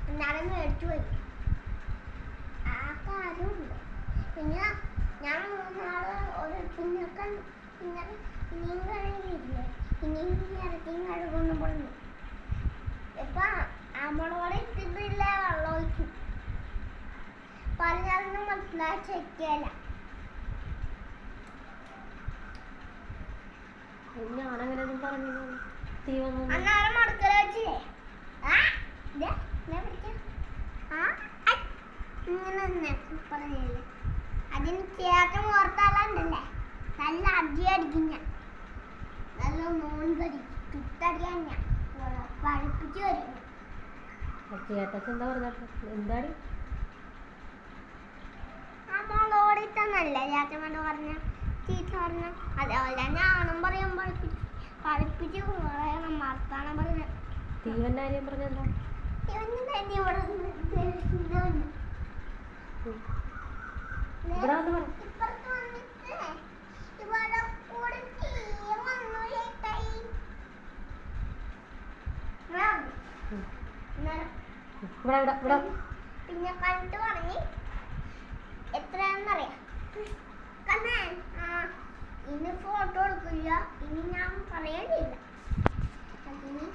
എന്നാലും മേടിച്ചു പോയി ആ കാര്യമുണ്ട്. പിന്നെ ഞാൻ മൂന്നാള് ഒരു പിന്നെ ഇനിയും കഴുകിയില്ലേ, ഇനിയും ഇറക്കിയും കഴുകുന്നു പറഞ്ഞു. ഇപ്പൊ നമ്മളോട് ഇട്ടിട്ടില്ല വെള്ളം ഒഴിച്ചു പറഞ്ഞാലും മനസ്സിലായി ചെക്കല. ഞാനങ്ങനെയൊന്നും പറഞ്ഞു അന്നേരം മടുക്കല വെച്ചില്ലേ ഇങ്ങനെ പറഞ്ഞില്ലേ. അതിന് ചേട്ടൻ ഓർത്താളുണ്ടല്ലേ നല്ല അടി അടിക്കും. ഞാൻ നല്ല നോൻപടി ചുട്ടടിയാൻ ഞാൻ പഠിപ്പിച്ചു വരുന്നു. ചേട്ടൻ എന്താ പറഞ്ഞ എന്താടി നമ്മളോടിട്ടന്നല്ലേ ചേട്ടന്മാര് പറഞ്ഞ ചീത്ത പറഞ്ഞ. അതേപോലെ ഞാനും പറയും പഠിപ്പിച്ചു പറയണം മറത്താണം പറഞ്ഞ. തീവന്റെ കാര്യം പറഞ്ഞെന്താ പിന്നെ കണ്ടിട്ട് പറഞ്ഞ് എത്രയാണെന്നറിയാം. ഇനി ഫോട്ടോ എടുക്കില്ല, ഇനി ഞാൻ പറയേണ്ടിയില്ല. അതിന്